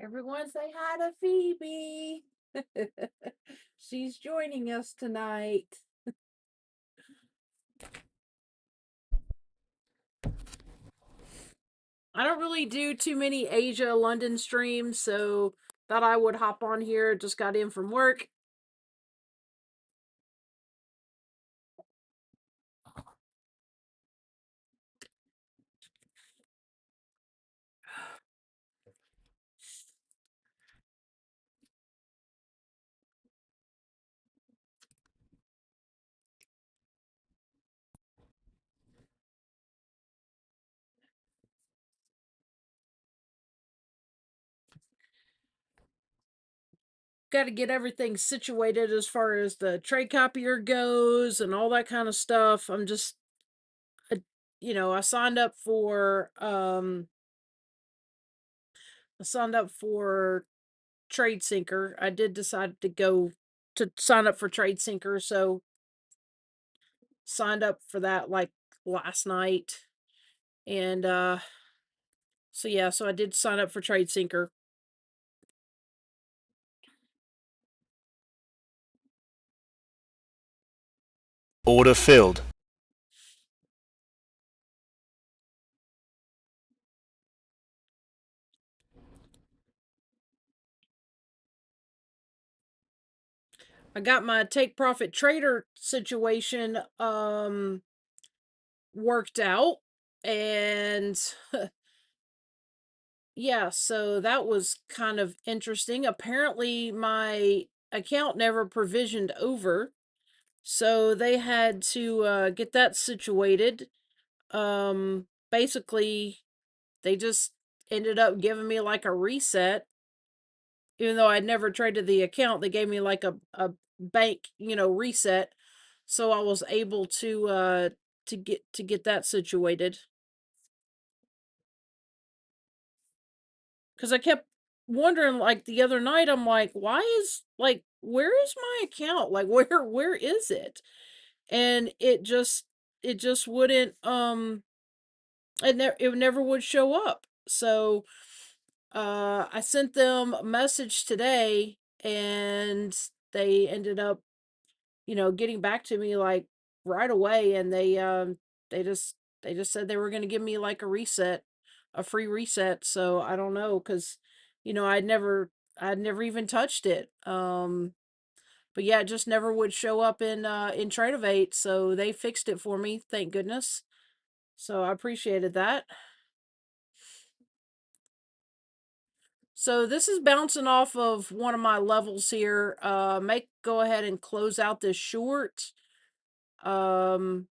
Everyone say hi to Phoebe. She's joining us tonight. I don't really do too many Asia London streams, so thought I would hop on here. Just got in from work. Got to get everything situated as far as the trade copier goes and all that kind of stuff. I'm just, uh, I signed up for Trade Syncer. I did decide to go to sign up for Trade Syncer, so signed up for that like last night. And so yeah, so I did sign up for Trade Syncer. Order filled. I got my take profit trader situation worked out, and yeah, so that was kind of interesting. Apparently my account never provisioned over, so they had to get that situated. Basically they just ended up giving me like a reset. Even though I'd never traded the account, they gave me like a bank, reset. So I was able to get that situated. Cuz I kept wondering like the other night, I'm like, why is like where is my account? Like where is it? And it just wouldn't it never would show up. So I sent them a message today, and they ended up, getting back to me like right away, and they just they just said they were going to give me like a free reset. So I don't know, cuz I'd never even touched it. But yeah, it just never would show up in Tradeovate, so they fixed it for me, thank goodness. So I appreciated that. So this is bouncing off of one of my levels here. Make go ahead and close out this short. Um,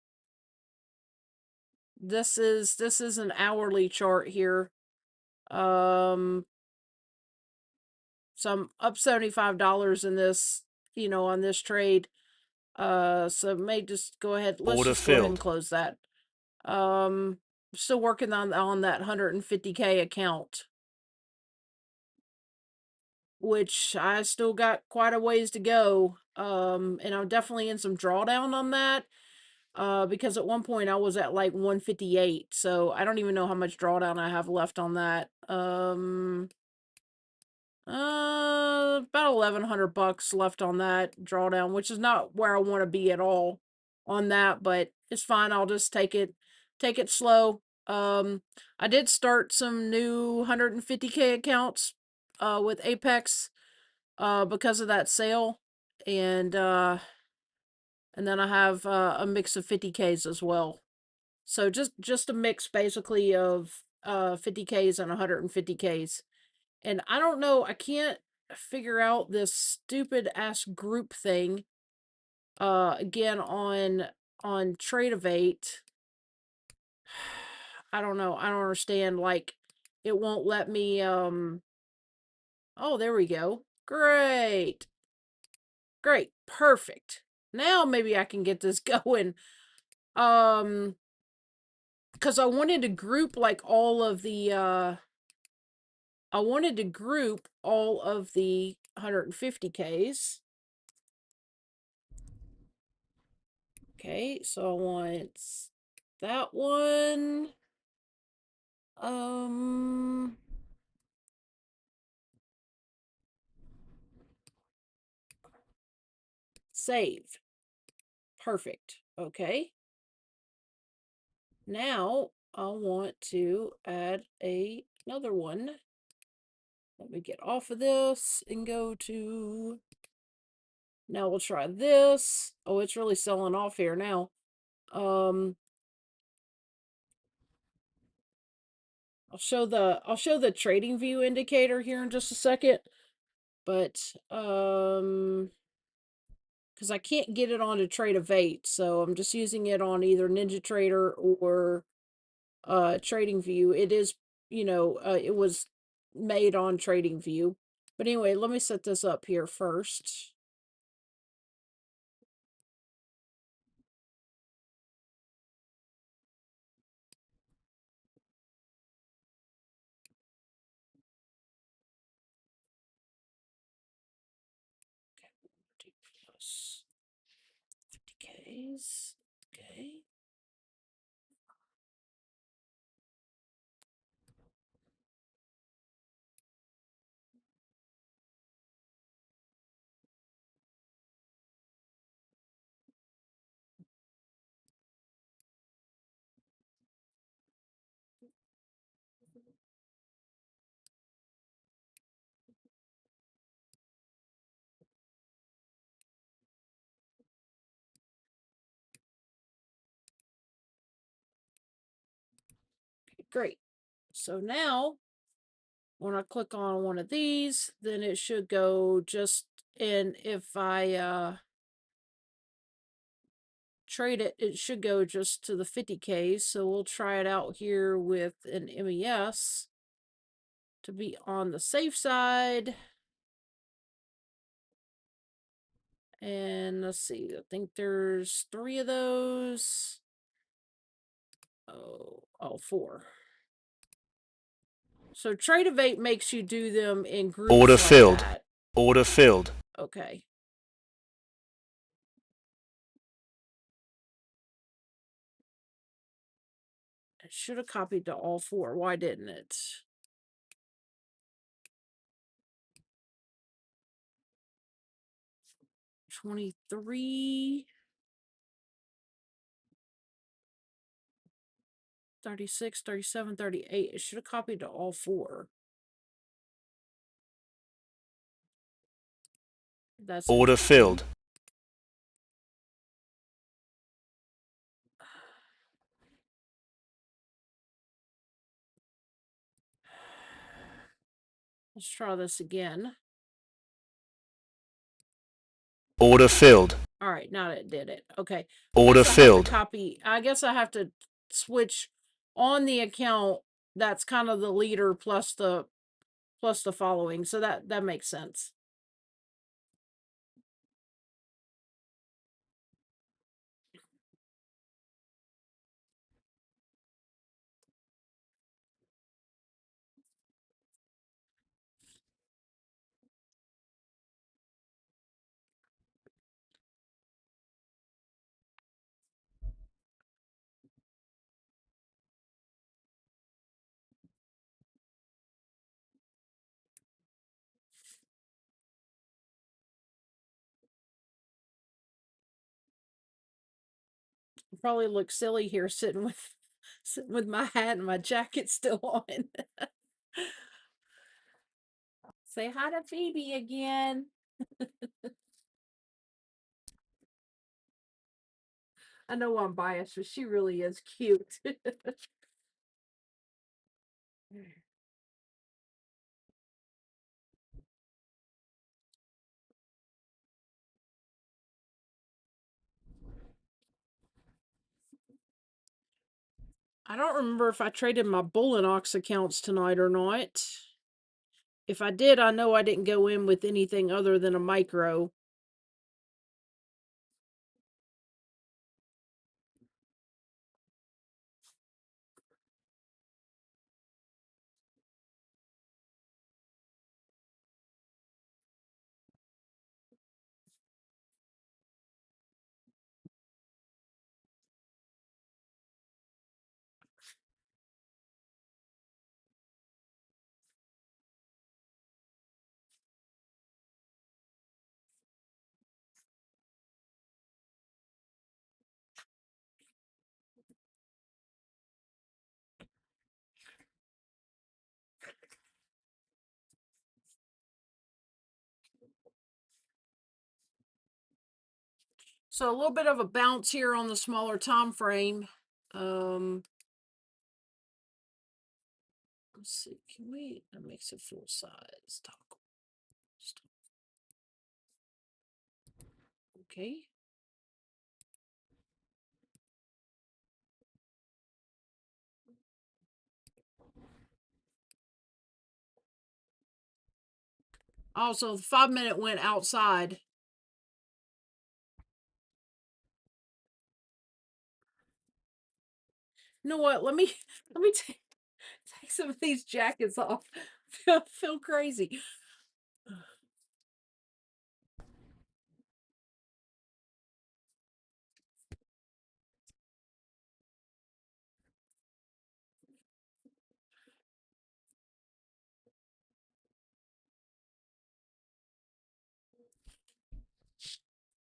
this is an hourly chart here. Um, so I'm up $75 in this, on this trade. So may just go ahead. Let's Order just go ahead and filled. close that. Still working on that 150K account, which I still got quite a ways to go. And I'm definitely in some drawdown on that. Because at one point I was at like 158, so I don't even know how much drawdown I have left on that. About $1,100 left on that drawdown, which is not where I want to be at all on that, but it's fine. I'll just take it slow. I did start some new 150K accounts with Apex because of that sale, and then I have a mix of 50Ks as well. So just a mix basically of 50Ks and 150Ks. And I don't know, I can't figure out this stupid ass group thing again on Tradeovate. I don't know. I don't understand, like it won't let me oh, there we go. Great. Great. Perfect. Now maybe I can get this going. Um cuz I wanted to group all of the 150Ks. Okay, so I want that one. Um, Save. Perfect. Okay. Now I want to add another one. Let me get off of this and go to... Now we'll try this. Oh, it's really selling off here now. I'll show the trading view indicator here in just a second. But because I can't get it onto Trade of 8, so I'm just using it on either NinjaTrader or Trading View. It is, it was made on Trading View. But anyway, let me set this up here first. Okay, plus 50Ks. Okay. Great. So now, when I click on one of these, then it should go just in. If I trade it, it should go just to the 50Ks. So we'll try it out here with an MES to be on the safe side. And let's see, I think there's 3 of those. Oh, 4. So Trade of 8 makes you do them in groups Order like filled. that. Order filled. Okay. I should have copied to all 4. Why didn't it? 23, 36, 37, 38. It should have copied to all 4. That's Order interesting. filled. Let's try this again. Order filled. All right, now it did it. Okay. Order filled. I guess I have to switch on the account that's kind of the leader plus the following. So that makes sense. Probably look silly here sitting with my hat and my jacket still on. Say hi to Phoebe again. I know I'm biased, but she really is cute. I don't remember if I traded my Bulenox accounts tonight or not. If I did, I know I didn't go in with anything other than a micro. So a little bit of a bounce here on the smaller time frame. Let's see. Can we? That makes it full size. Toggle. Okay. Also, the 5 minute went outside. You know what? Let me take some of these jackets off. I feel crazy.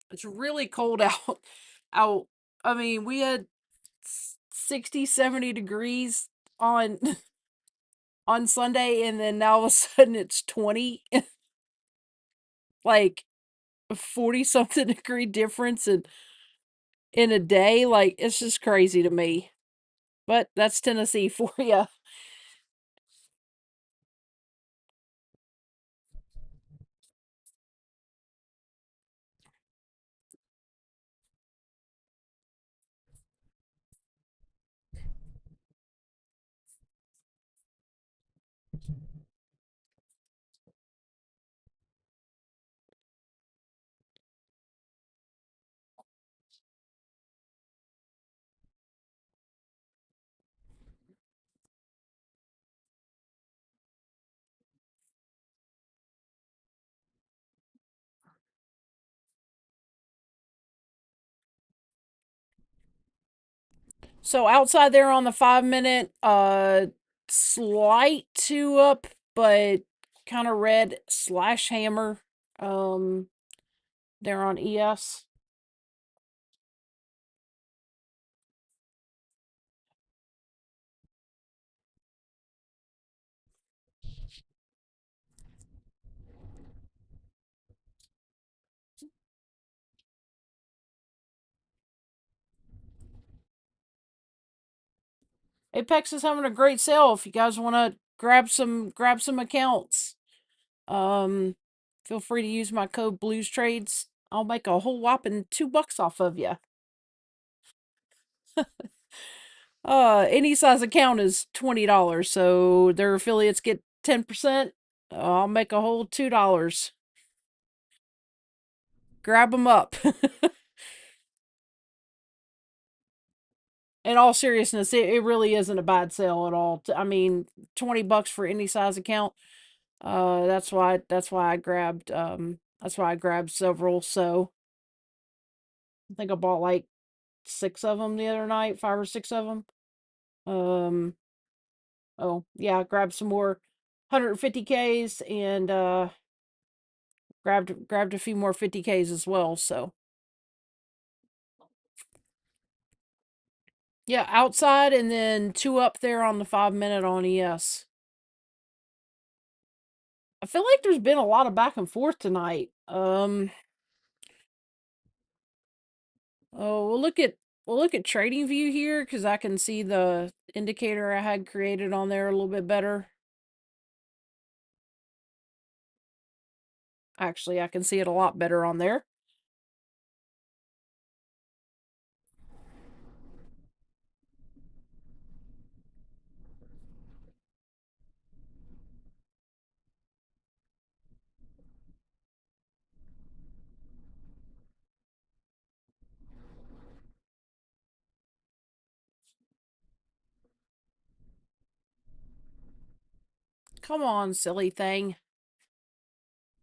It's really cold out. Out. I mean, we had 60, 70 degrees on on Sunday, and then now all of a sudden it's 20. Like 40 something degree difference in a day. Like, it's just crazy to me. But that's Tennessee for you. So outside there on the 5 minute, slight two up, but kind of red slash hammer. Um, there on ES. Apex is having a great sale. If you guys want to grab some accounts, um, feel free to use my code Blues Trades. I'll make a whole whopping $2 off of you. Any size account is $20, so their affiliates get 10%. I'll make a whole $2. Grab them up. In all seriousness, it really isn't a bad sale at all. I mean, $20 for any size account. That's why I grabbed several. So I think I bought like 6 of them the other night, 5 or 6 of them. Um, oh yeah, I grabbed some more 150Ks and grabbed a few more 50Ks as well. So yeah, outside and then two up there on the 5 minute on ES. I feel like there's been a lot of back and forth tonight. Oh, we'll look at Trading View here because I can see the indicator I had created on there a little bit better. Actually, I can see it a lot better on there. Come on, silly thing.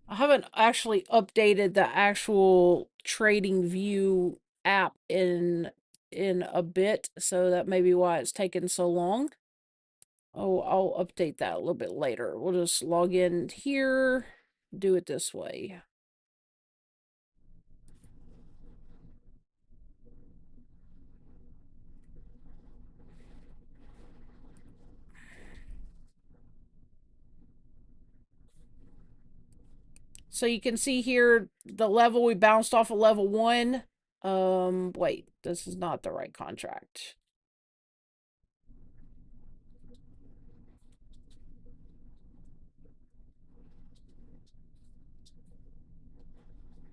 I haven't actually updated the actual Trading View app in a bit, so that may be why it's taken so long. Oh, I'll update that a little bit later. We'll just log in here, do it this way. So you can see here the level we bounced off of level 1. Wait, this is not the right contract.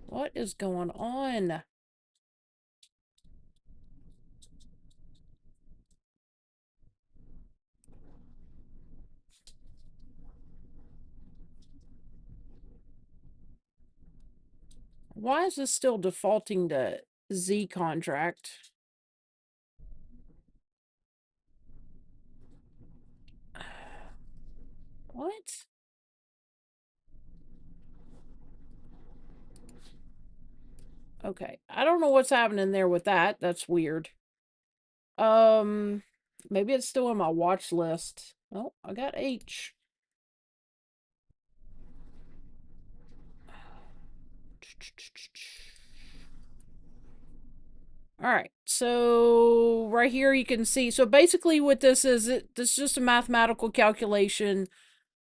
What is going on? Why is this still defaulting to Z contract? What? Okay. I don't know what's happening there with that. That's weird. Um, Maybe it's still on my watch list. Oh, I got H. All right. So right here you can see. So basically what this is, this is just a mathematical calculation.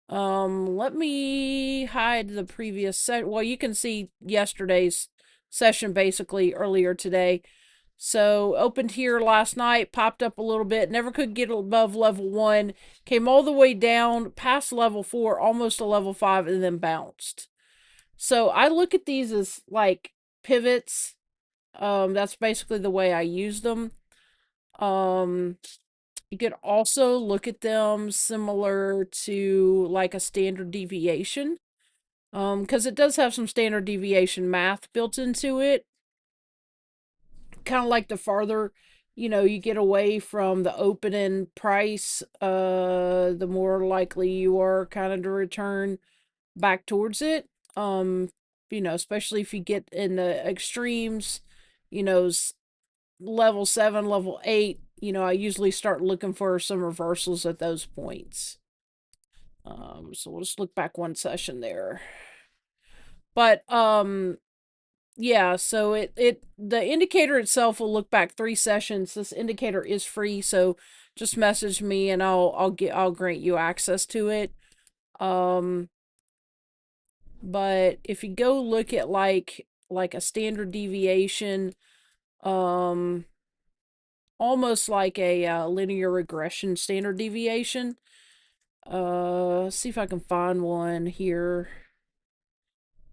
Let me hide the previous set. Well, you can see yesterday's session basically earlier today. So opened here last night, popped up a little bit, never could get above level 1, came all the way down past level 4, almost to level 5, and then bounced. So I look at these as like pivots. That's basically the way I use them. Um, you could also look at them similar to like a standard deviation. Because it does have some standard deviation math built into it. Kind of like the farther, you get away from the opening price, the more likely you are kind of to return back towards it. Especially if you get in the extremes, you know, level 7, level 8, I usually start looking for some reversals at those points. So we'll just look back one session there. But yeah, so the indicator itself will look back 3 sessions. This indicator is free, so just message me and I'll grant you access to it. But if you go look at like a standard deviation, um almost like a linear regression standard deviation. Let's see if I can find one here.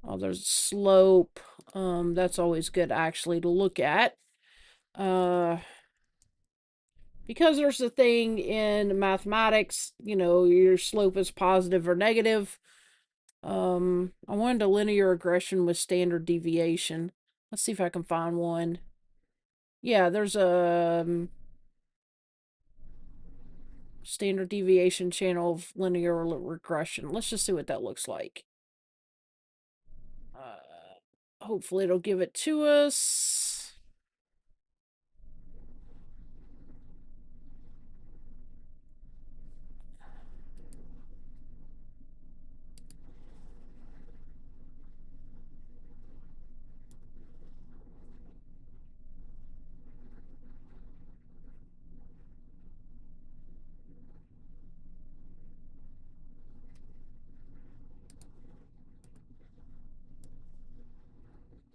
Oh, there's slope. That's always good actually to look at. Uh, because there's a thing in mathematics, your slope is positive or negative. I wanted a linear regression with standard deviation. Let's see if I can find one. Yeah, there's a standard deviation channel of linear regression. Let's just see what that looks like. Hopefully it'll give it to us.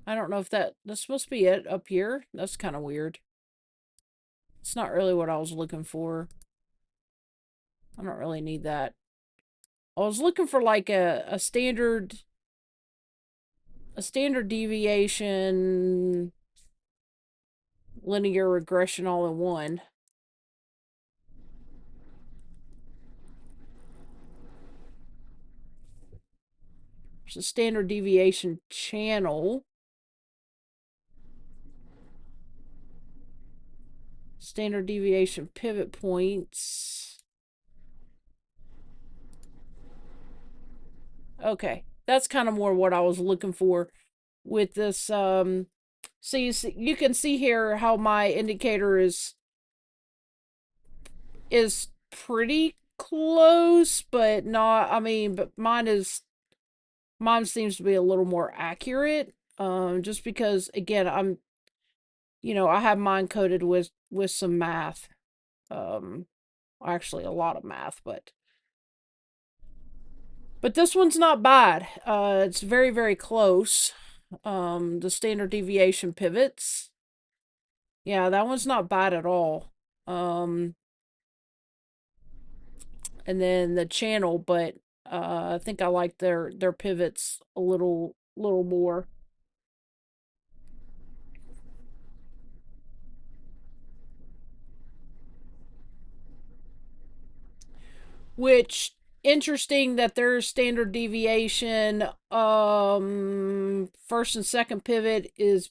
I don't know if that's supposed to be it up here. That's kind of weird. It's not really what I was looking for. I don't really need that. I was looking for like a standard deviation linear regression all in one. There's a standard deviation channel. Standard deviation pivot points. Okay, that's kind of more what I was looking for with this. So you can see here how my indicator is pretty close, but not. I mean, but mine seems to be a little more accurate. Just because again, I have mine coded with some math. Actually a lot of math, but this one's not bad. It's very, very close. The standard deviation pivots. Yeah, that one's not bad at all. Um, and then the channel, but I think I like their pivots a little more. Which interesting that their standard deviation first and second pivot is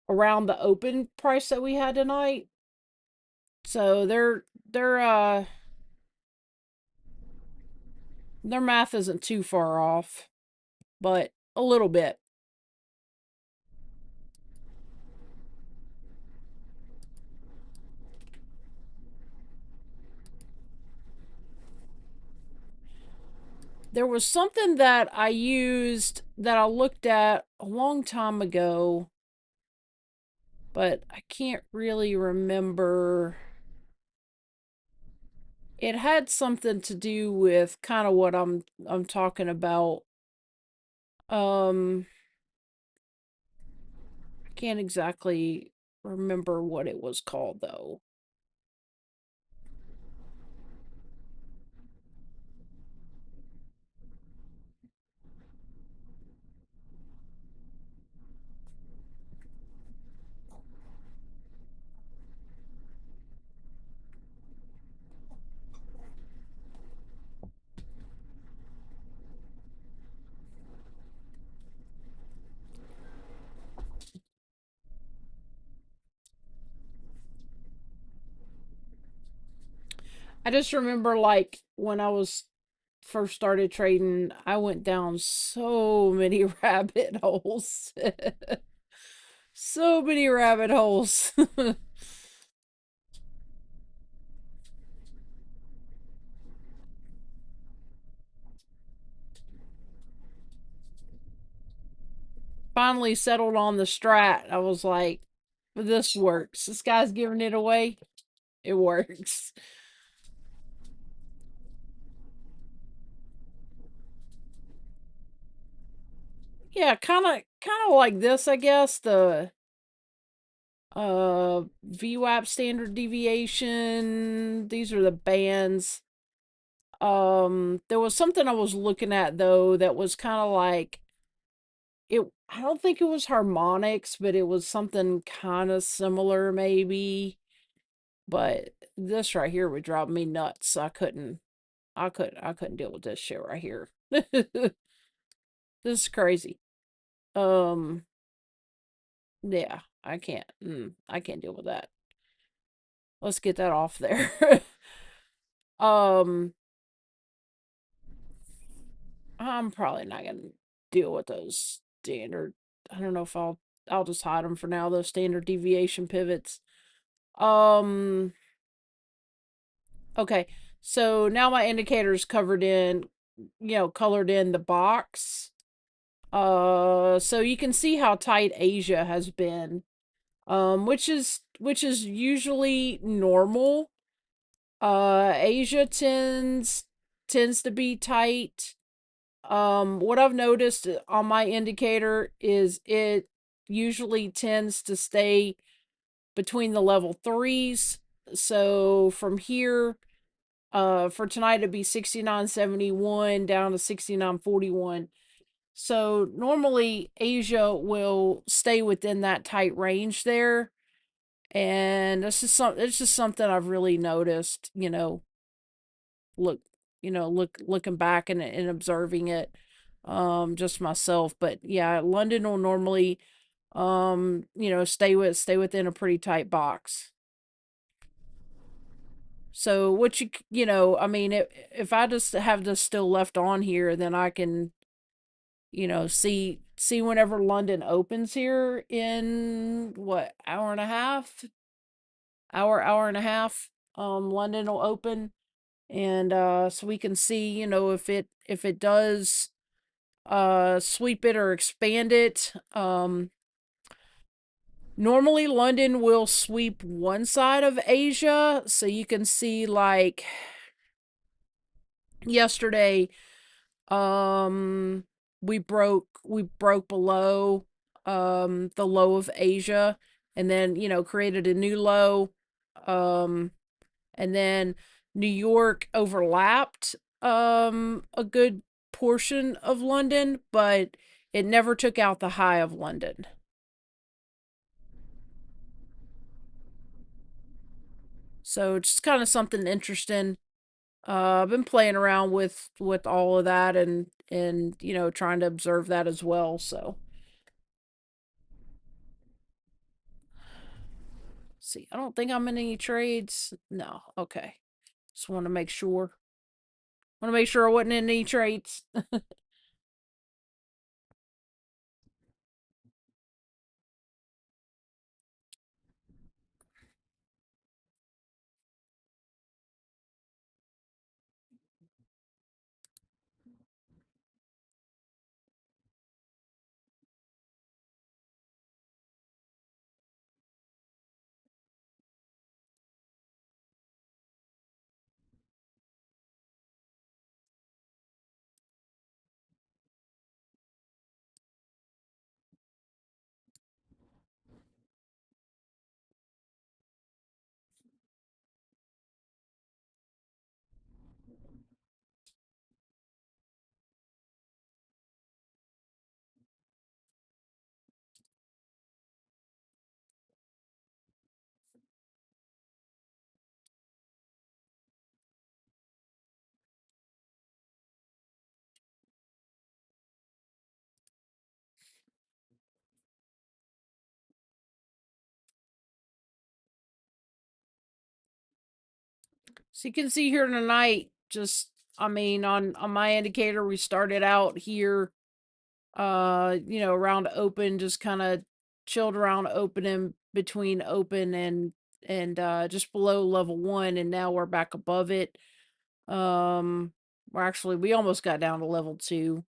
around the open price that we had tonight. So their math isn't too far off, but a little bit. There was something that I used that I looked at a long time ago, but I can't really remember. It had something to do with kind of what I'm talking about. I can't exactly remember what it was called though. I just remember like when I was first started trading, I went down so many rabbit holes. So many rabbit holes. Finally settled on the strat. I was like, this works. This guy's giving it away. It works. Yeah, kind of like this, I guess. The VWAP standard deviation. These are the bands. There was something I was looking at though that was kind of like it. I don't think it was harmonics, but it was something kind of similar maybe. But this right here would drive me nuts. I couldn't deal with this shit right here. This is crazy. Um, yeah, I can't deal with that. Let's get that off there. um, I'm probably not gonna deal with those standard. I don't know if I'll just hide them for now. Those standard deviation pivots. Um, okay. So now my indicator's covered in, colored in the box. So you can see how tight Asia has been, which is usually normal. Asia tends to be tight. What I've noticed on my indicator is it usually tends to stay between the level threes. So from here, for tonight it'd be 69.71 down to 69.41. So normally Asia will stay within that tight range there. And it's just something I've really noticed, look, looking back and observing it, just myself. But yeah, London will normally, stay within a pretty tight box. So what I mean, if I just have this still left on here, then I can, see whenever London opens here in what hour and a half, hour and a half. London will open, and so we can see, if it does sweep it or expand it. Normally London will sweep one side of Asia, so you can see like yesterday, we broke below the low of Asia, and then, created a new low. Um, and then New York overlapped a good portion of London, but it never took out the high of London. So it's just kind of something interesting. I've been playing around with all of that and trying to observe that as well. So see, I don't think I'm in any trades. No, okay. Just want to make sure. Want to make sure I wasn't in any trades. So you can see here tonight, just on my indicator, we started out here, around open, just kind of chilled around open and between open and just below level one, and now we're back above it. We almost got down to level two.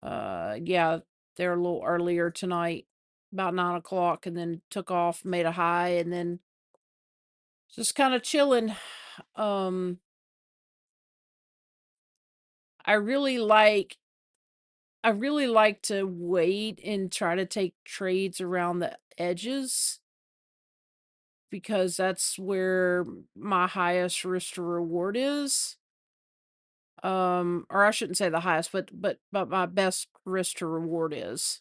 Yeah, they're a little earlier tonight, about 9 o'clock, and then took off, made a high, and then just kind of chilling. Um, I really like I really like to wait and try to take trades around the edges because that's where my highest risk to reward is. Or I shouldn't say the highest, but my best risk to reward is.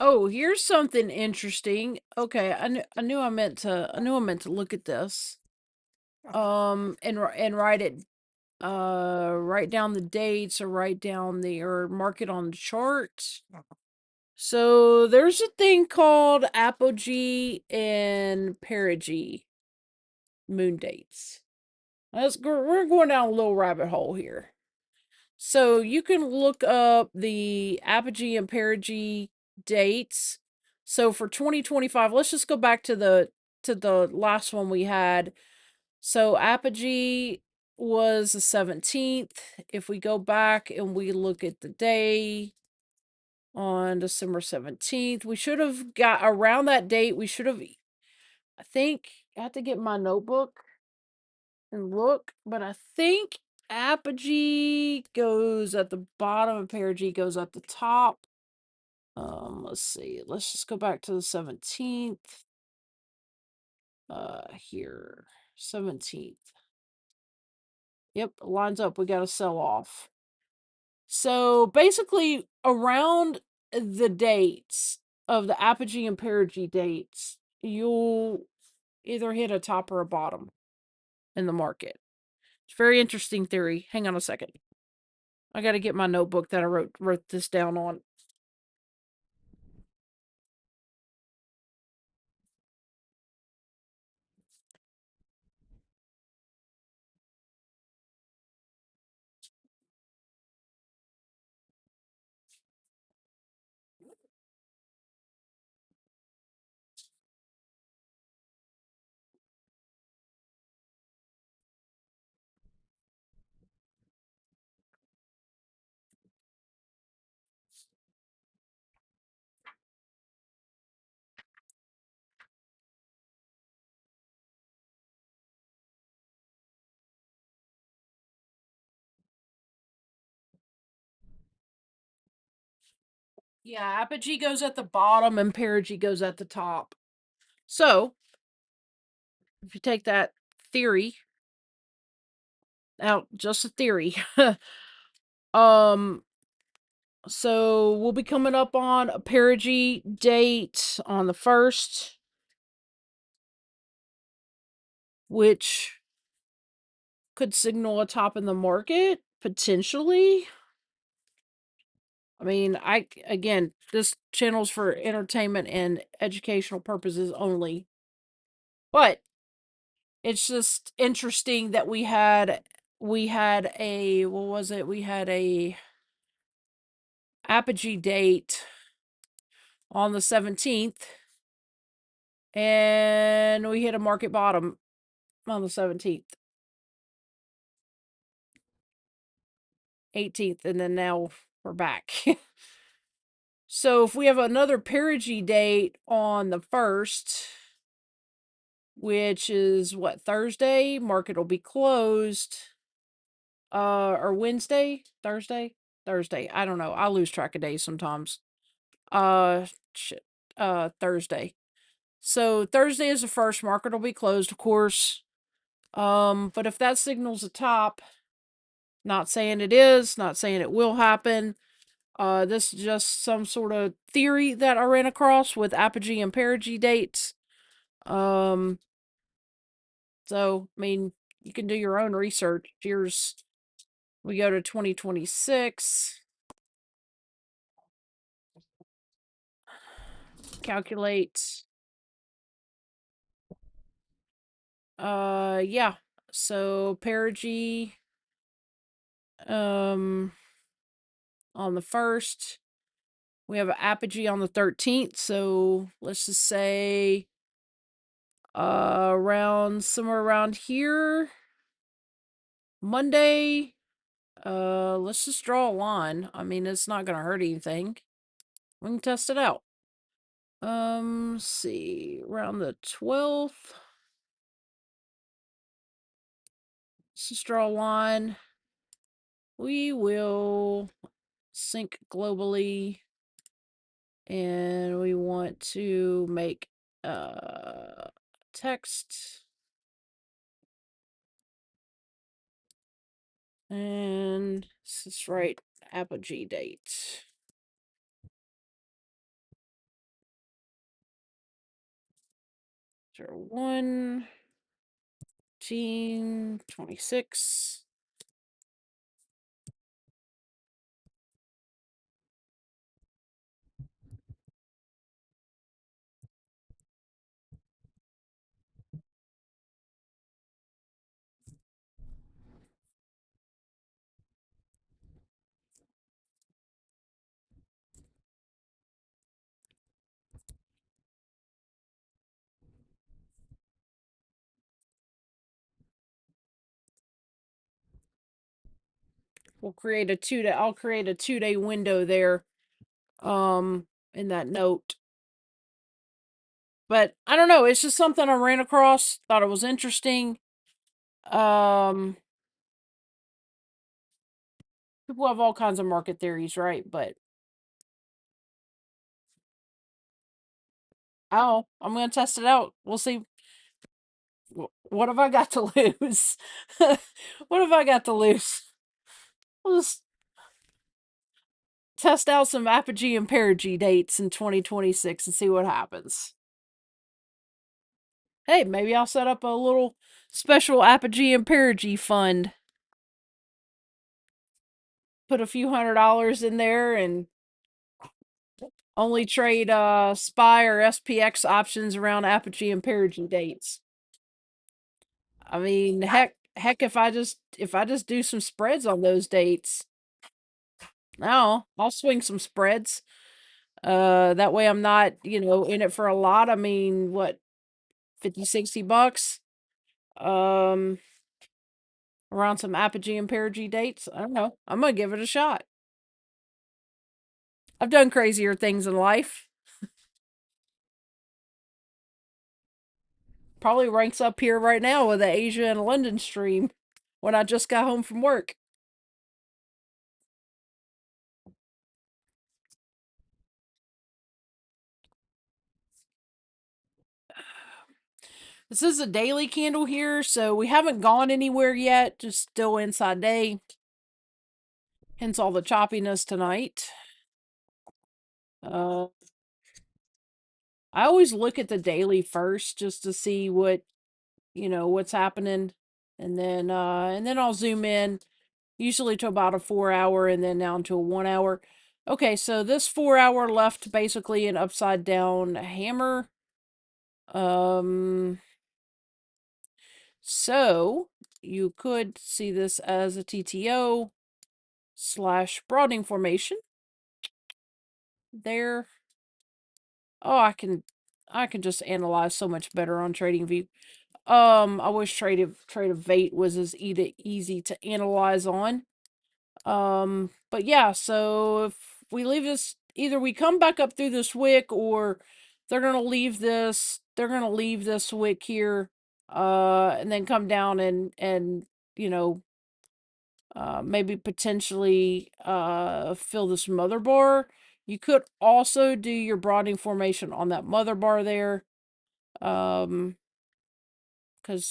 Oh, here's something interesting. Okay, I knew I meant to look at this. And write it, write down the dates, or write down or mark it on the chart. So there's a thing called apogee and perigee moon dates. We're going down a little rabbit hole here. So you can look up the apogee and perigee dates. So for 2025, let's just go back to the last one we had. So apogee was the 17th. If we go back and we look at the day on December 17th, we should have got around that date. We should have, I think, I have to get my notebook and look, but I think apogee goes at the bottom and perigee goes at the top. Let's see. Let's just go back to the 17th. Here, 17th. Yep, lines up. We got to sell off. So basically, around the dates of the apogee and perigee dates, you'll either hit a top or a bottom in the market. It's a very interesting theory. Hang on a second. I got to get my notebook that I wrote this down on. Yeah, apogee goes at the bottom and perigee goes at the top. So, if you take that theory out, just a theory, um, so we'll be coming up on a perigee date on the 1st, which could signal a top in the market, potentially. I mean, again, this channel's for entertainment and educational purposes only. But it's just interesting that we had a, what was it? We had a apogee date on the 17th, and we hit a market bottom on the 17th, 18th, and then now we're back. So if we have another perigee date on the 1st, which is what, Thursday, market will be closed. Or Wednesday, Thursday. I don't know. I lose track of days sometimes. Shit. Thursday. So Thursday is the 1st. Market will be closed, of course. But if that signals a top, not saying it is, not saying it will happen. This is just some sort of theory that I ran across with apogee and perigee dates. So, I mean, you can do your own research. Here's, we go to 2026. Calculate. Yeah. So, perigee, on the 1st. We have an apogee on the 13th. So, let's just say, somewhere around here. Monday, let's just draw a line. I mean, it's not gonna hurt anything. We can test it out. Let's see, around the 12th. Let's just draw a line. We will sync globally, and we want to make text, and let's just write apogee date. So 1 26. We'll create a 2-day, I'll create a 2-day window there, in that note. But I don't know, it's just something I ran across, thought it was interesting. People have all kinds of market theories, right? But I'm gonna test it out. We'll see. What have I got to lose? What have I got to lose? I'll just test out some apogee and perigee dates in 2026 and see what happens. Hey, maybe I'll set up a little special apogee and perigee fund. Put a few $100 in there and only trade SPY or SPX options around apogee and perigee dates. I mean, heck, if I just do some spreads on those dates, no, I'll swing some spreads. That way I'm not, in it for a lot. I mean, what, 50, $60? Um, around some apogee and perigee dates. I don't know. I'm gonna give it a shot. I've done crazier things in life. Probably ranks up here right now with the Asia and London stream when I just got home from work. This is a daily candle here, so we haven't gone anywhere yet, just still inside day. Hence all the choppiness tonight. I always look at the daily first just to see what's happening. And then I'll zoom in, usually to about a 4 hour and then down to a 1 hour. Okay, so this 4 hour left basically an upside down hammer. So you could see this as a TTO / broadening formation. There. Oh, I can just analyze so much better on TradingView. I wish Trade of Vate was as easy to analyze on. But yeah, so if we leave this, either we come back up through this wick, or they're gonna leave this wick here, and then come down and you know maybe potentially fill this mother bar. You could also do your broadening formation on that mother bar there, because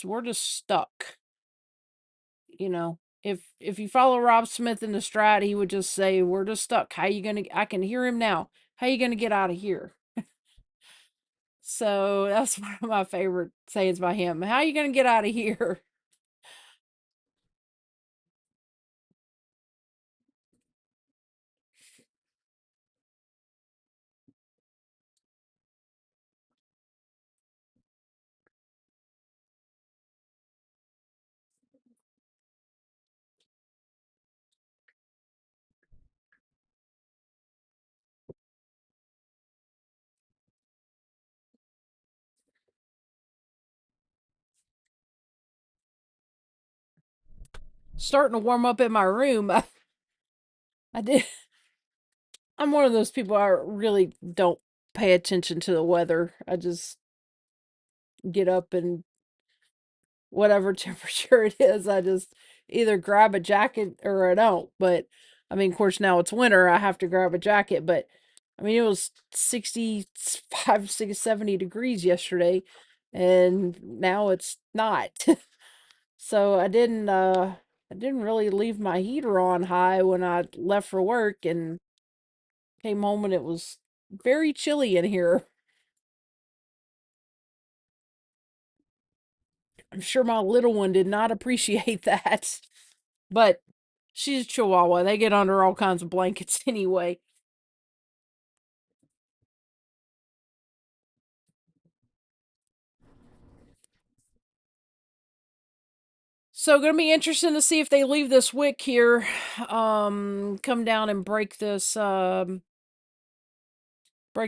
we're just stuck. If you follow Rob Smith in the strat, he would just say, "We're just stuck. How you gonna?" I can hear him now. How you gonna get out of here? So that's one of my favorite sayings by him. How you gonna get out of here? Starting to warm up in my room. I did. I'm one of those people, I really don't pay attention to the weather. I just get up and whatever temperature it is, I just either grab a jacket or I don't. But I mean, of course, now it's winter, I have to grab a jacket. But I mean, it was 65, 60, 70 degrees yesterday, and now it's not. So I didn't really leave my heater on high when I left for work and came home, and it was very chilly in here. I'm sure my little one did not appreciate that. But she's a Chihuahua. They get under all kinds of blankets anyway. So gonna be interesting to see if they leave this wick here. Come down and break break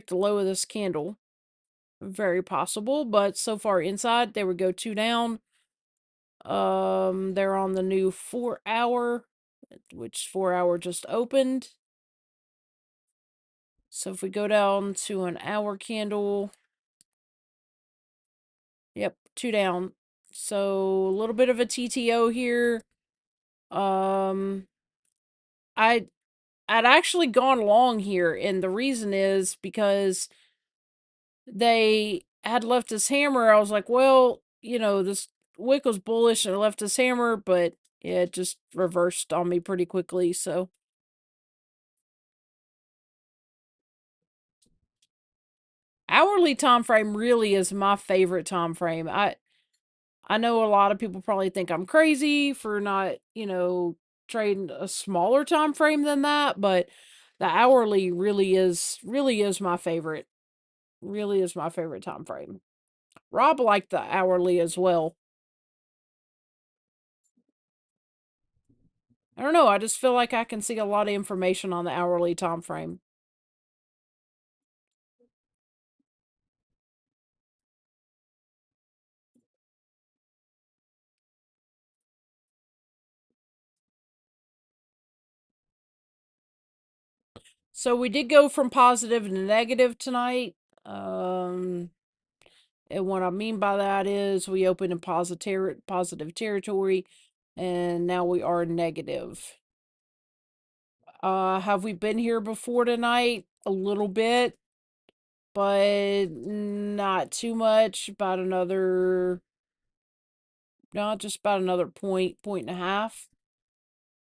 the low of this candle. Very possible, but so far inside, there we go, 2 down. They're on the new 4 hour, which 4 hour just opened. So if we go down to an hour candle, yep, 2 down. So a little bit of a TTO here. Um, I I'd actually gone long here, and the reason is because they had left this hammer. I was like, well, this wick was bullish and it left this hammer, but it just reversed on me pretty quickly. So hourly time frame really is my favorite time frame. I know a lot of people probably think I'm crazy for not, trading a smaller time frame than that, but the hourly really is my favorite. Really is my favorite time frame. Rob liked the hourly as well. I don't know, I just feel like I can see a lot of information on the hourly time frame. So we did go from positive to negative tonight. Um and what I mean by that is we opened in positive territory and now we are negative. Have we been here before tonight? A little bit, but not too much. About another, no, just about another point and a half.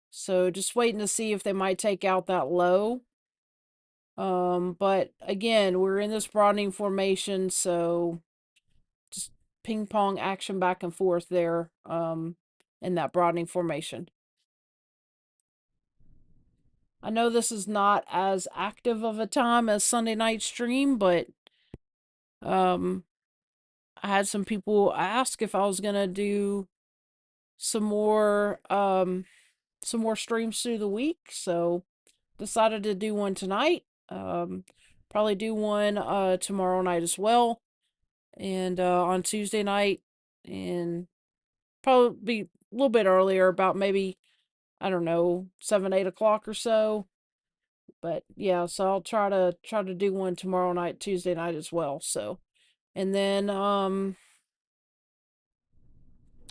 So just waiting to see if they might take out that low. But again, we're in this broadening formation, so just ping pong action back and forth there, in that broadening formation. I know this is not as active of a time as Sunday night stream, but um I had some people ask if I was gonna do some more um some more streams through the week, so decided to do one tonight. Probably do one tomorrow night as well, and on Tuesday night, and probably be a little bit earlier, about maybe, I don't know, 7, 8 o'clock or so. But yeah, so I'll try to do one tomorrow night, Tuesday night as well. So, and then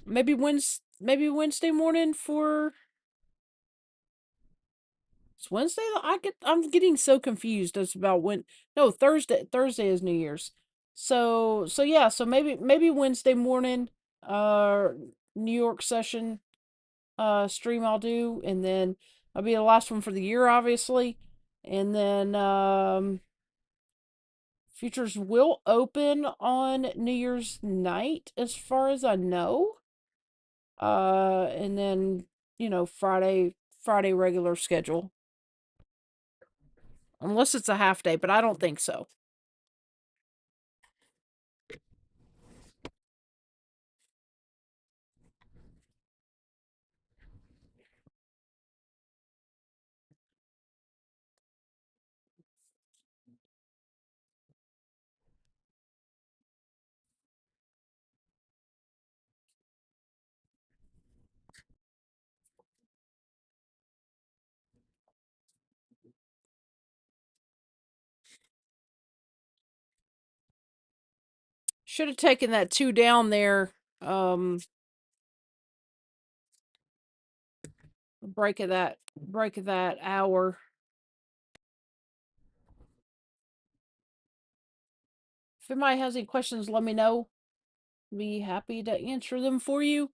maybe Wednesday morning for, it's Wednesday. I'm getting so confused as about when. No, Thursday is New Year's. So yeah, so maybe Wednesday morning, uh, New York session, stream I'll do, and then I'll be the last one for the year, obviously, and then futures will open on New Year's night, as far as I know. And then Friday regular schedule, unless it's a half day, but I don't think so. Should have taken that two down there. Um, break of that hour. If anybody has any questions, let me know. Be happy to answer them for you.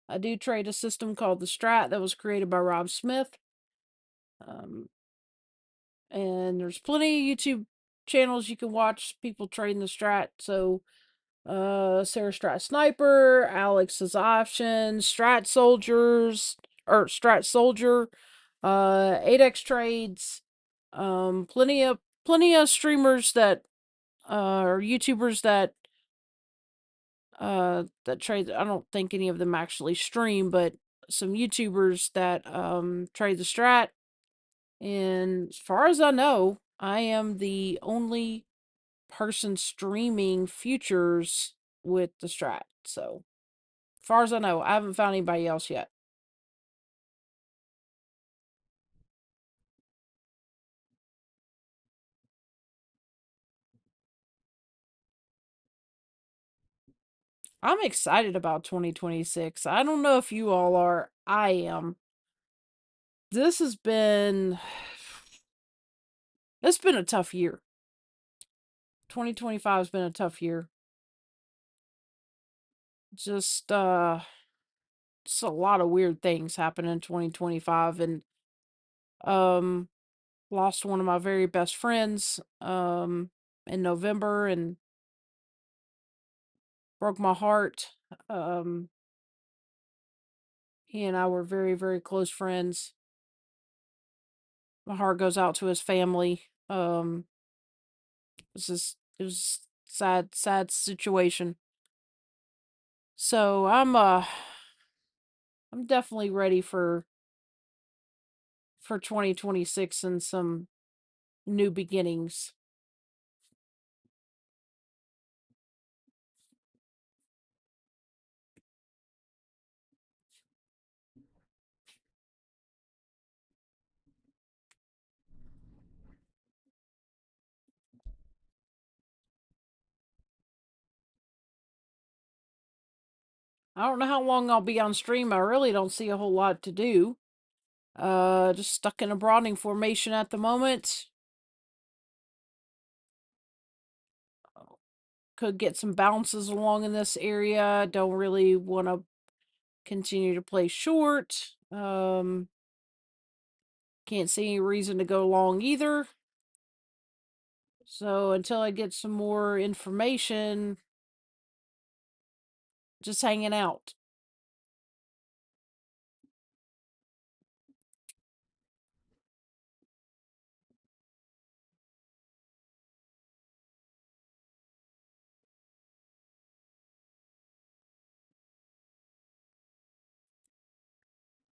I do trade a system called the Strat that was created by Rob Smith. Um, and there's plenty of YouTube channels you can watch people trading the Strat. So, Sarah Strat Sniper, Alex's Options, Strat Soldiers, or Strat Soldier, 8x Trades, plenty of streamers that, or YouTubers that trade. I don't think any of them actually stream, but some YouTubers that trade the Strat. And as far as I know, I am the only person streaming futures with the Strat. So, as far as I know, I haven't found anybody else yet. I'm excited about 2026. I don't know if you all are. I am. This has been it's been a tough year. 2025 has been a tough year. Just just a lot of weird things happened in 2025, and um lost one of my very best friends in November, and broke my heart. Um he and I were very, very close friends. My heart goes out to his family. It was sad, sad situation. So I'm definitely ready for 2026 and some new beginnings. I don't know how long I'll be on stream. I really don't see a whole lot to do. Just stuck in a broadening formation at the moment. Could get some bounces along in this area. Don't really want to continue to play short. Can't see any reason to go long either. So until I get some more information, just hanging out.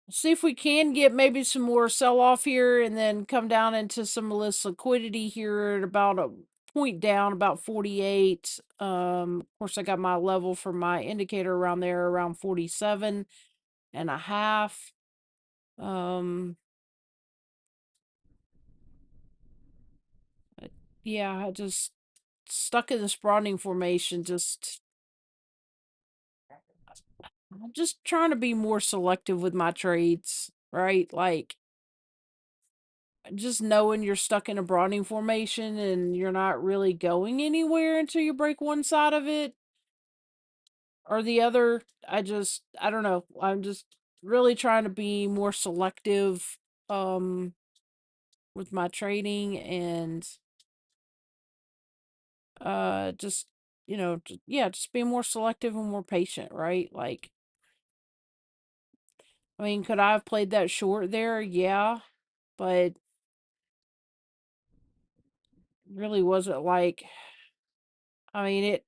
See if we can get maybe some more sell off here and then come down into some of this liquidity here at about a point down, about 48. Of course, I got my level for my indicator around there, around 47 and a half. Um, yeah, I just stuck in this broadening formation. I'm just trying to be more selective with my trades, right? Like, just knowing you're stuck in a broadening formation and you're not really going anywhere until you break one side of it or the other. I don't know. I'm just really trying to be more selective um with my trading, and just yeah, just being more selective and more patient, right? Like, I mean, could I have played that short there? Yeah, but really wasn't like, I mean,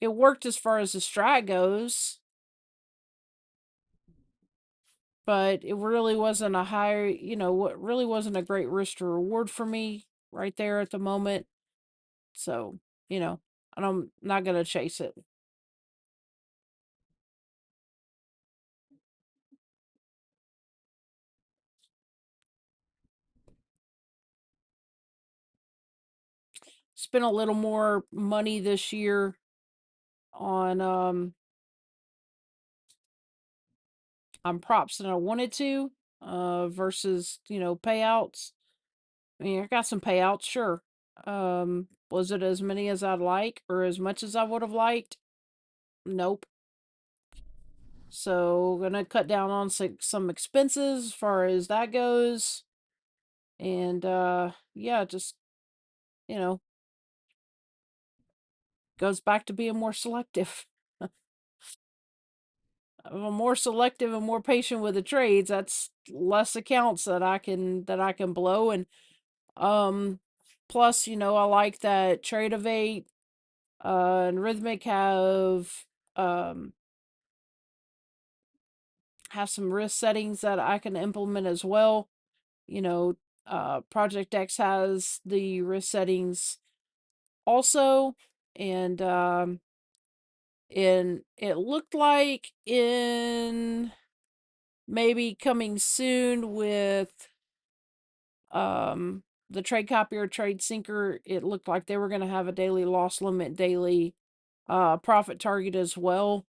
it worked as far as the strat goes, but it really wasn't a high, what really wasn't a great risk to reward for me right there at the moment. So, you know, I'm not gonna chase it. Spent a little more money this year on props than I wanted to, versus, payouts. I mean, I got some payouts, sure. Was it as many as I'd like or as much as I would have liked? Nope. So gonna cut down on some expenses as far as that goes. And yeah, just, you know, goes back to being more selective. I'm more selective and more patient with the trades. That's less accounts that I can blow. And um plus, I like that Trade of Eight and Rhythmic um have some risk settings that I can implement as well. You know, Project X has the risk settings also, and it looked like in maybe coming soon with the trade copier trade sinker, it looked like they were going to have a daily loss limit, daily profit target as well.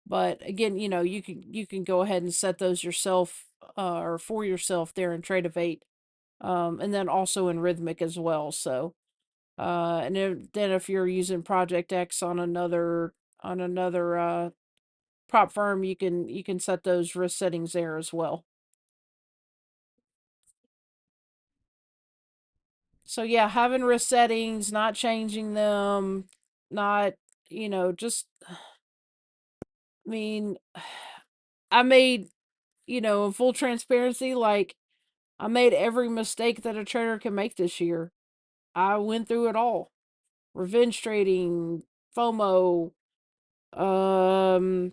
But again, you can go ahead and set those yourself, or for yourself there in Trade of Eight, and then also in Rhythmic as well. So and then if you're using Project X on another prop firm, you can set those risk settings there as well. So yeah, having risk settings, not changing them, not, just, I mean, I made, in full transparency, like, I made every mistake that a trader can make this year. I went through it all. Revenge trading, FOMO, um,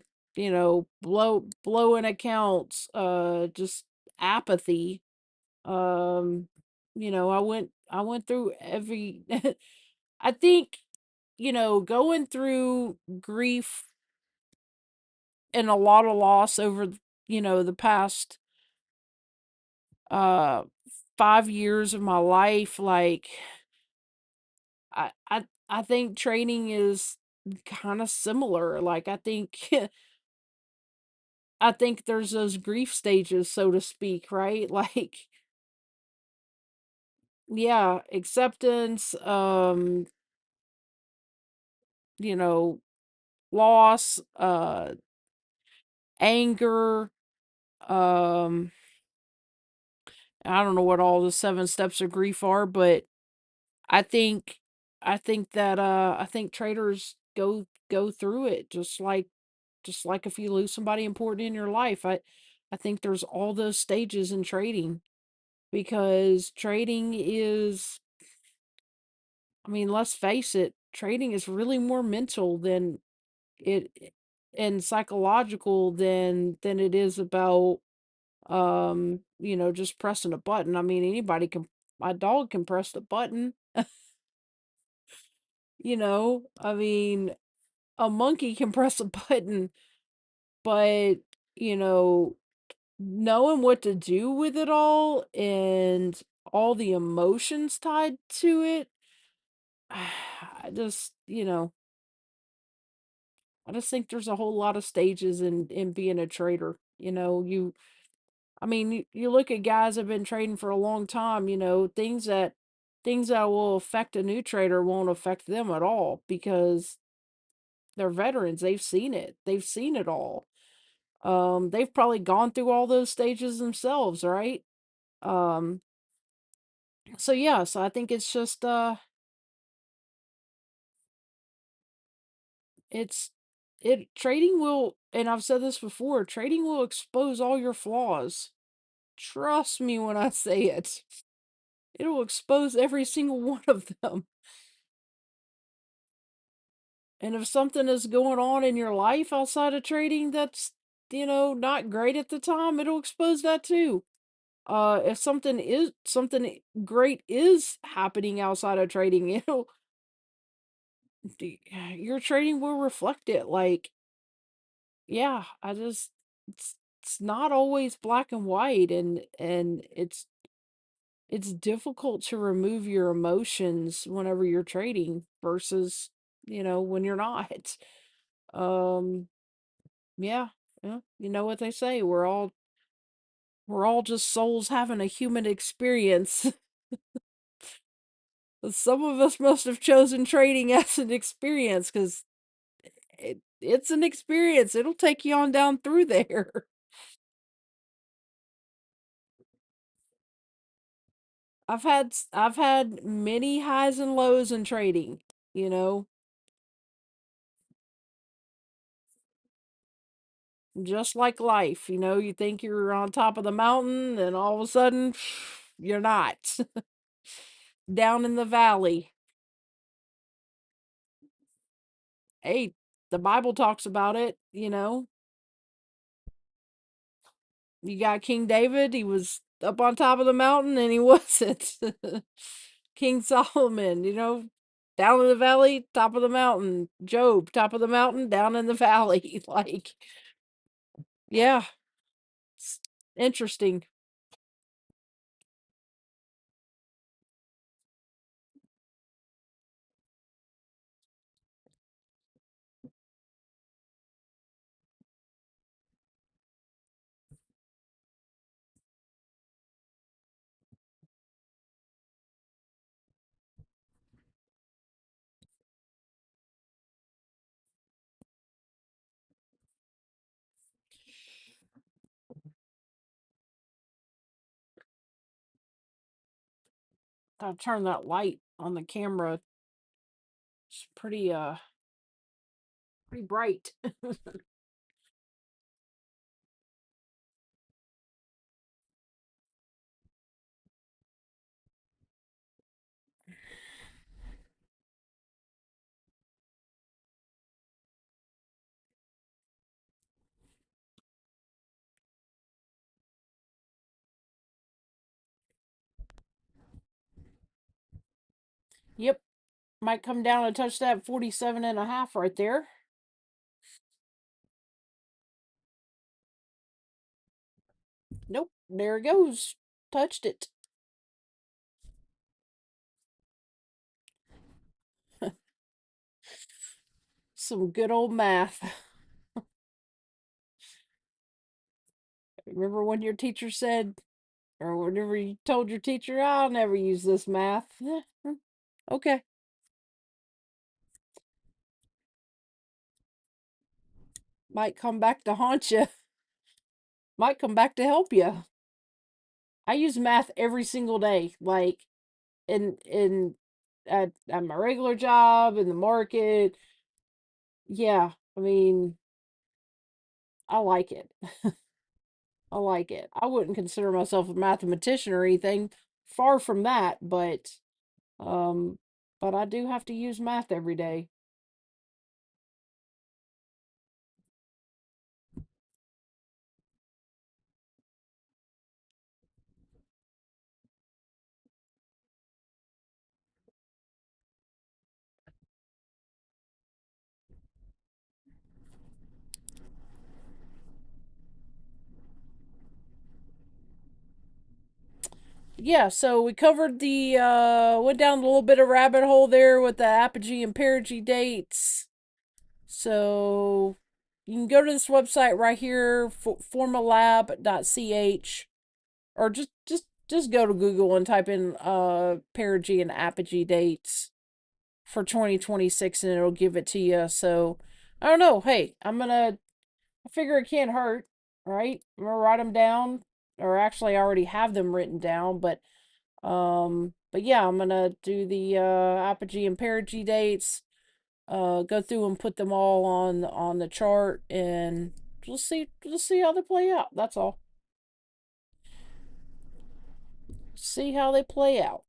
blowing accounts, just apathy. Um, I went through every I think, going through grief and a lot of loss over, the past uh 5 years of my life, like, I think trading is kind of similar. Like, I think I think there's those grief stages, so to speak, right? Like, yeah, acceptance, you know, loss, anger, um, I don't know what all the 7 steps of grief are, but I think I think traders go through it just like if you lose somebody important in your life. I think there's all those stages in trading, because trading is, I mean, let's face it, trading is really more mental than it and psychological than it is about, just pressing a button. I mean, anybody can, my dog can press the button, I mean, a monkey can press a button, but, you know, knowing what to do with it all and all the emotions tied to it, I just, I just think there's a whole lot of stages in being a trader. I mean, you look at guys that have been trading for a long time, things that will affect a new trader won't affect them at all, because they're veterans. They've seen it. They've seen it all. They've probably gone through all those stages themselves, right? Um, so yeah, so I think it's just it's it trading will, and I've said this before, trading will expose all your flaws. Trust me when I say it. It'll expose every single one of them. And if something is going on in your life outside of trading that's, not great at the time, it'll expose that too. If something great is happening outside of trading, your trading will reflect it. Like, yeah, it's not always black and white, and it's difficult to remove your emotions whenever you're trading versus, when you're not. Um, yeah, yeah, you know what they say, we're all just souls having a human experience. Some of us must have chosen trading as an experience, because it's an experience. It'll take you on down through there. I've had many highs and lows in trading, you know, just like life. You think you're on top of the mountain, and all of a sudden, you're not. Down in the valley. Hey, the Bible talks about it. You got King David, he was up on top of the mountain and he wasn't. King Solomon, down in the valley, top of the mountain. Job, top of the mountain, down in the valley. Like, yeah, it's interesting. Gotta turn that light on the camera. It's pretty bright. Yep. Might come down and touch that 47.5 right there. Nope. There it goes. Touched it. Some good old math. Remember when your teacher said, or whenever you told your teacher, I'll never use this math? Okay. Might come back to haunt you. Might come back to help you. I use math every single day, like in at my regular job, in the market. Yeah, I mean, I like it. I like it. I wouldn't consider myself a mathematician or anything, far from that, um but I do have to use math every day. Yeah, so we covered the went down a little bit of rabbit hole there with the apogee and perigee dates. So you can go to this website right here, formalab.ch, or just go to Google and type in perigee and apogee dates for 2026 and it'll give it to you. So I don't know. Hey, I figure it can't hurt, right? I'm gonna write them down, or actually I already have them written down, but yeah, I'm gonna do the apogee and perigee dates, go through and put them all on the chart, and just see how they play out. That's all. See how they play out.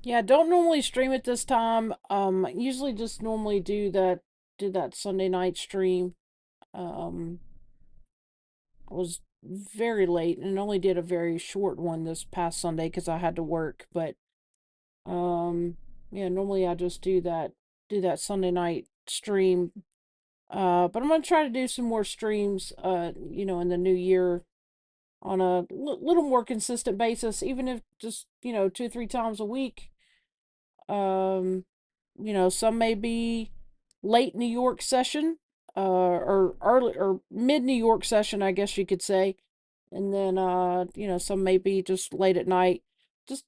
Yeah, don't normally stream at this time. I usually just normally do that Sunday night stream. Um, I was very late and only did a very short one this past Sunday because I had to work. But yeah, normally I just do that Sunday night stream. But I'm gonna try to do some more streams. In the new year on a little more consistent basis, even if just 2 3 times a week. Um, some may be late New York session, or early or mid New York session, I guess you could say, and then some may be just late at night. Just,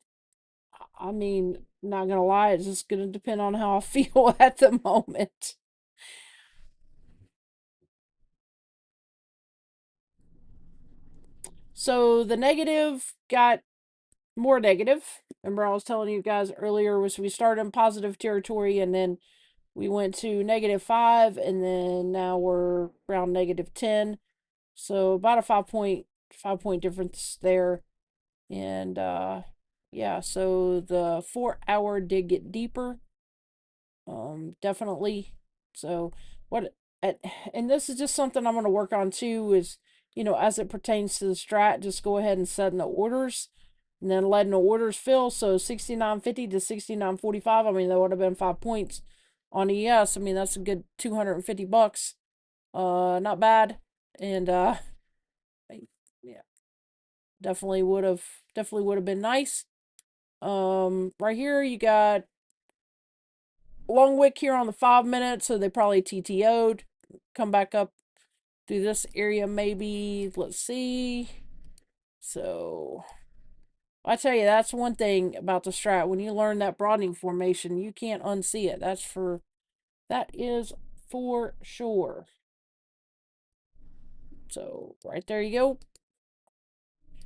I mean, not gonna lie, it's just gonna depend on how I feel at the moment. So the negative got more negative. Remember, I was telling you guys earlier was we started in positive territory and then we went to -5 and then now we're around -10. So about a 5 point difference there. And yeah, so the 4 hour did get deeper. Definitely. So what at, and this is just something I'm going to work on too is, as it pertains to the strat, just go ahead and set in the orders and then letting the orders fill. So 69.50 to 69.45. I mean, that would have been 5 points on ES. I mean, that's a good $250. Not bad. And yeah, definitely would have been nice. Right here you got long wick here on the 5 minutes, so they probably TTO'd. Come back up through this area maybe. Let's see. So I tell you, that's one thing about the strat. When you learn that broadening formation, you can't unsee it. That is for sure. So right there you go.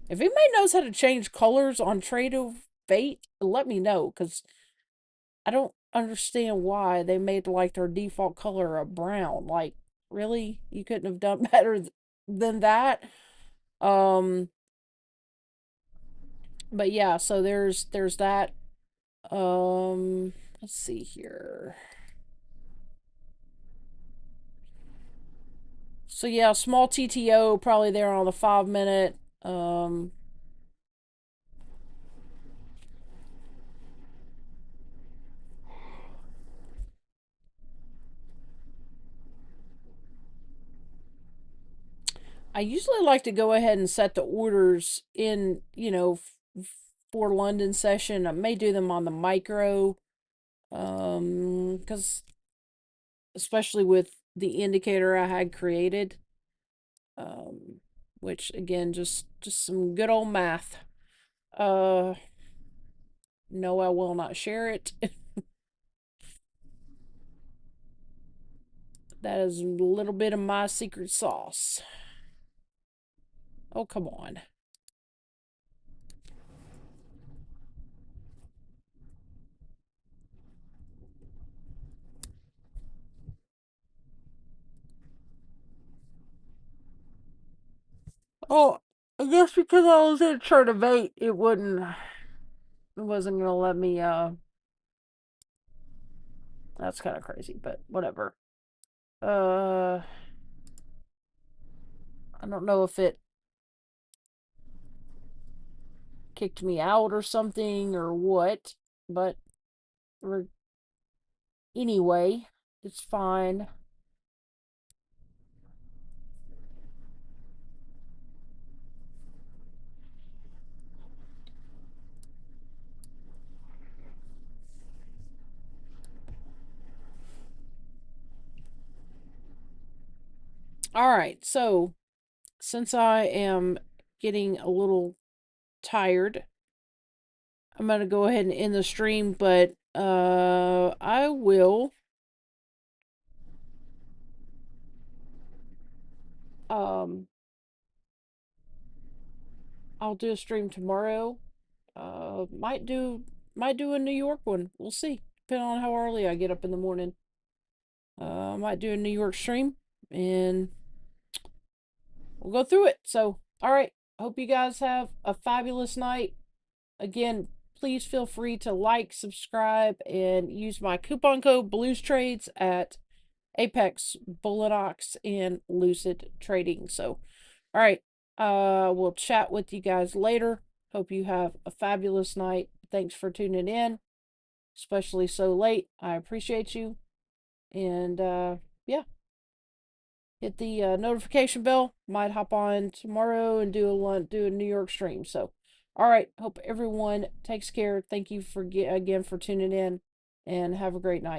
If anybody knows how to change colors on Trade of Fate, let me know, because I don't understand why they made like their default color a brown. Like, really? You couldn't have done better than that? Um, but yeah, so there's that. Let's see here. So yeah, small TTO probably there on the 5 minute. I usually like to go ahead and set the orders in, for London session. I may do them on the micro, because especially with the indicator I had created, um, which again, just some good old math. Uh, no, I will not share it. That is a little bit of my secret sauce. Oh, come on. Oh, I guess because I was in chart of 8, it wasn't gonna let me, that's kind of crazy, but whatever. Uh, I don't know if it kicked me out or something or what, but anyway, it's fine. All right, so since I am getting a little tired, I'm gonna go ahead and end the stream, but I will um I'll do a stream tomorrow. Might do a New York one. We'll see, depending on how early I get up in the morning. Might do a New York stream, and we'll go through it. So, all right. Hope you guys have a fabulous night. Again, please feel free to like, subscribe, and use my coupon code Blues Trades at Apex Bulenox and Lucid Trading. So, all right. We'll chat with you guys later. Hope you have a fabulous night. Thanks for tuning in, especially so late. I appreciate you. And yeah, hit the notification bell. Might hop on tomorrow and do a New York stream. So, all right. Hope everyone takes care. Thank you again for tuning in, and have a great night.